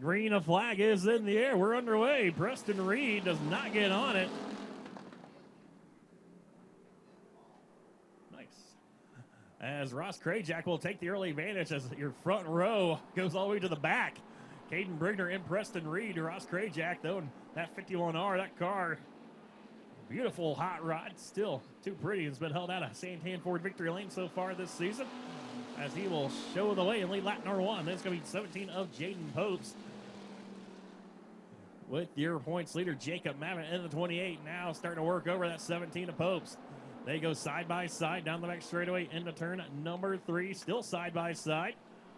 Green flag is in the air. We're underway. Preston Reed does not get on it. Nice. As Ross Krajak will take the early advantage as your front row goes all the way to the back. Caden Brigner and Preston Reed. Ross Krajak, though, in that 51R, that car, beautiful hot rod, still too pretty. It's been held out of Santan Ford victory lane so far this season, as he will show the way and lead lap number 1. That's going to be 17 of Jaden Popes, with your points leader Jacob Mamet in the 28, now starting to work over that 17 of Popes. They go side by side down the back straightaway into turn number 3, still side by side.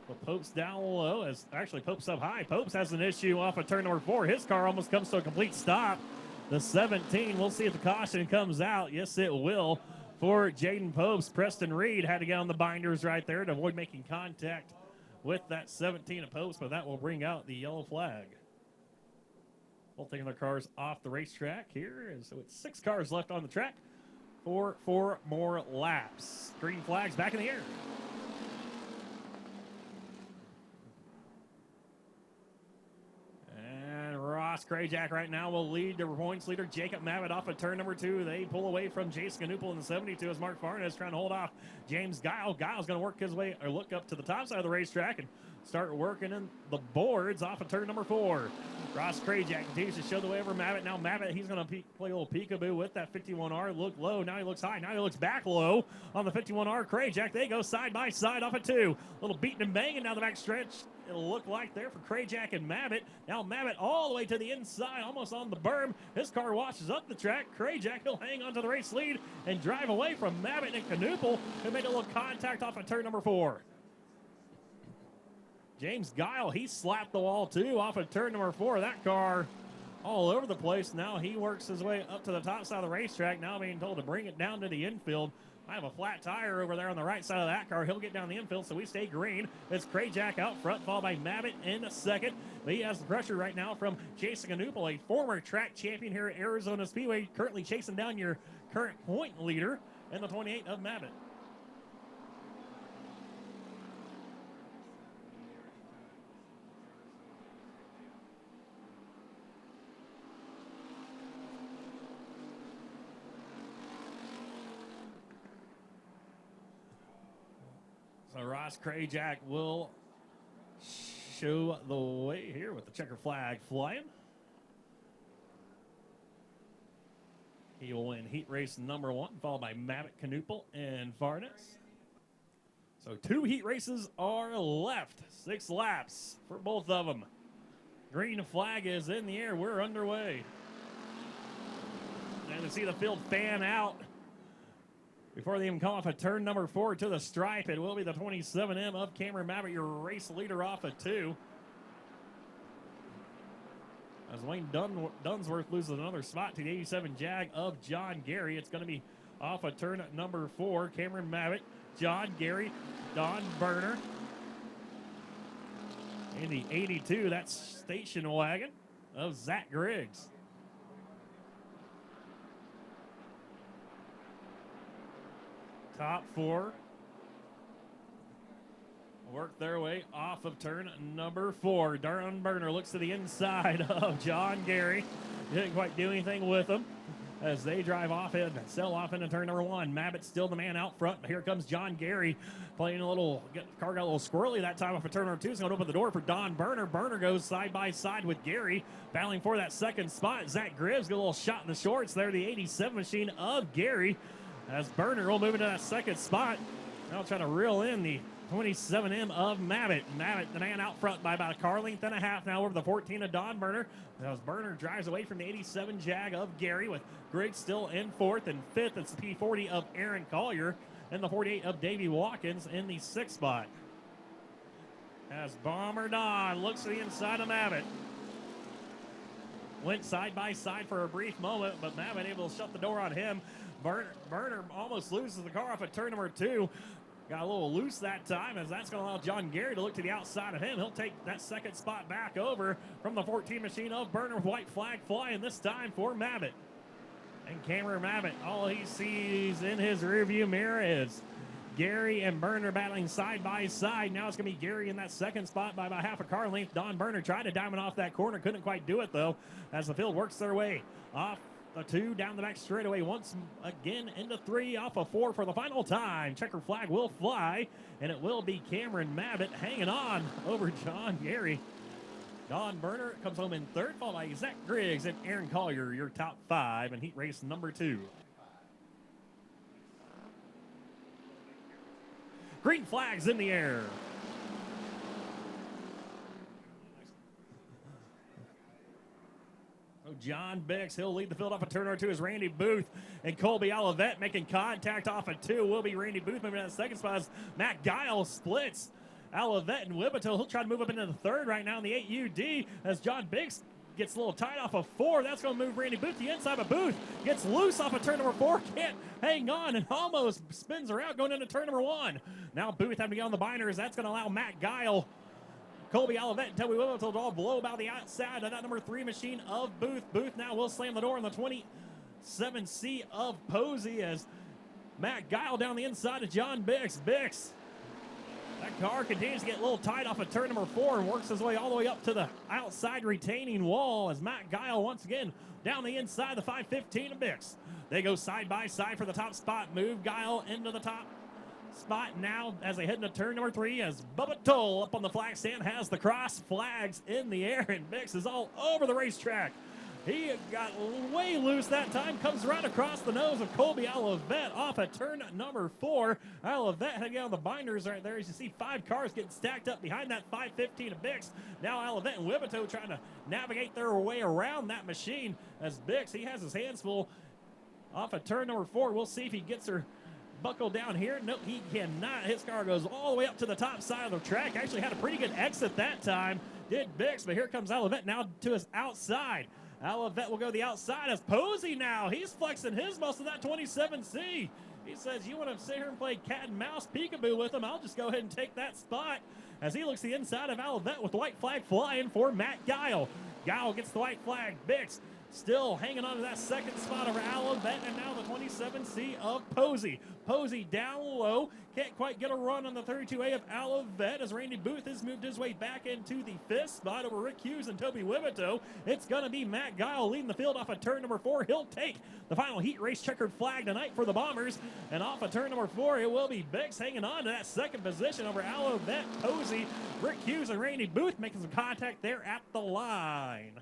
But Popes down low, as actually Popes up high. Popes has an issue off of turn number 4. His car almost comes to a complete stop. The 17, we'll see if the caution comes out. Yes, it will for Jaden Popes. Preston Reed had to get on the binders right there to avoid making contact with that 17 of Popes, but that will bring out the yellow flag. Both taking their cars off the racetrack here. And so it's 6 cars left on the track for 4 more laps. Green flags back in the air. Ross Krajak right now will lead the points leader Jacob Mamet off of turn number 2. They pull away from Jason Canoopel in the 72 as Mark Farnes is trying to hold off James Guile. Guile's going to work his way or look up to the top side of the racetrack and start working in the boards off of turn number 4. Ross Krajak continues to show the way over Mamet. Now Mamet, he's going to play a little peekaboo with that 51R. Look low. Now he looks high. Now he looks back low on the 51R. Krajak, they go side by side off of 2. A little beating and banging down the back stretch. It'll look like there for Krajak and Mamet. Now Mamet all the way to the inside, almost on the berm. His car washes up the track. Krajak, he'll hang on to the race lead and drive away from Mamet and Canoopel, who made a little contact off of turn number 4. James Guile, he slapped the wall too off of turn number 4. That car all over the place. Now he works his way up to the top side of the racetrack, now being told to bring it down to the infield. I have a flat tire over there on the right side of that car. He'll get down the infield, so we stay green. It's Krajak out front, followed by Mamet in second. He has the pressure right now from Jason Canoopel, a former track champion here at Arizona Speedway, currently chasing down your current point leader in the 28 of Mamet. So Ross Krajak will show the way here with the checker flag flying. He will win heat race number 1, followed by Mamet, Canoopel, and Farnes. So 2 heat races are left. 6 laps for both of them. Green flag is in the air. We're underway. And to see the field fan out before they even come off a turn number 4 to the stripe, it will be the 27M of Cameron Mamet, your race leader off of 2. As Wayne Dunsworth loses another spot to the 87 Jag of John Gary. It's going to be off of turn number 4. Cameron Mamet, John Gary, Don Berner. In the 82, that's station wagon of Zach Griggs. Top 4 work their way off of turn number 4. Don Berner looks to the inside of John Gary. Didn't quite do anything with him as they drive off and sell off into turn number 1. Mabbott still the man out front. Here comes John Gary playing a little, car got a little squirrely that time off of turn number 2. He's going to open the door for Don Berner. Berner goes side by side with Gary, battling for that second spot. Zach Gribbs got a little shot in the shorts there. The 87 machine of Gary, as Berner will move into that second spot. Now trying to reel in the 27M of Mabbott. Mabbott, the man out front by about a car length and a half now over the 14 of Don Berner. As Berner drives away from the 87 Jag of Gary, with Griggs still in 4th, and 5th it's the P40 of Aaron Collier, and the 48 of Davey Watkins in the 6th spot. As Bomber Don looks to the inside of Mabbott. Went side by side for a brief moment, but Mabbott able to shut the door on him. Berner almost loses the car off at turn number 2. Got a little loose that time, as that's going to allow John Gary to look to the outside of him. He'll take that second spot back over from the 14 machine of Berner, with white flag flying this time for Mabbott. And Cameron Mabbott, all he sees in his rearview mirror is Gary and Burner battling side by side. Now it's going to be Gary in that second spot by about half a car length. Don Burner tried to diamond off that corner. Couldn't quite do it, though, as the field works their way off the 2 down the back straightaway once again into 3 off of 4 for the final time. Checker flag will fly, and it will be Cameron Mabbitt hanging on over John Gary. Don Burner comes home in third, followed by Zach Griggs and Aaron Collier, your top 5 in heat race number 2. Green flags in the air. So John Bix, he'll lead the field off of turn number 2 as Randy Booth and Colby Olivet making contact off of 2. Will be Randy Booth moving in that second spot as Matt Guile splits Olivet and Whippleton. He'll try to move up into the third right now in the 8UD as John Bix gets a little tight off of 4. That's going to move Randy Booth to the inside, but Booth gets loose off of turn number 4. Can't hang on and almost spins her out going into turn number 1. Now Booth having to get on the binders. That's going to allow Matt Guile, Colby Olivet, and Toby Whippleton to all blow about the outside of that number 3 machine of Booth. Booth now will slam the door on the 27C of Posey as Matt Guile down the inside of John Bix. Bix, that car continues to get a little tight off of turn number 4 and works his way all the way up to the outside retaining wall as Matt Guile once again down the inside of the 515 of Bix. They go side by side for the top spot. Move Guile into the top spot now as they head into turn number 3 as Bubba Toll up on the flag stand has the cross flags in the air, and Bix is all over the racetrack. He got way loose that time, comes right across the nose of Colby Olivet off at turn number 4. Olivet had to get on the binders right there as you see 5 cars getting stacked up behind that 515 of Bix. Now Olivet and Whippleton trying to navigate their way around that machine as Bix, he has his hands full off at turn number 4. We'll see if he gets her buckled down here. Nope, he cannot. His car goes all the way up to the top side of the track. Actually had a pretty good exit that time, did Bix, but here comes Olivet now to his outside. Olivet will go the outside as Posey now. He's flexing his muscle, that 27C. He says, you want to sit here and play cat and mouse peekaboo with him? I'll just go ahead and take that spot as he looks the inside of Olivet with the white flag flying for Matt Guile. Guile gets the white flag. Bix still hanging on to that second spot over Olivet, and now the 27C of Posey. Posey down low, can't quite get a run on the 32A of Olivet as Randy Booth has moved his way back into the 5th spot over Rick Hughes and Toby Whippleton. It's going to be Matt Guile leading the field off of turn number 4. He'll take the final heat race checkered flag tonight for the Bombers, and off of turn number 4 it will be Bix hanging on to that second position over Olivet, Posey, Rick Hughes, and Randy Booth making some contact there at the line.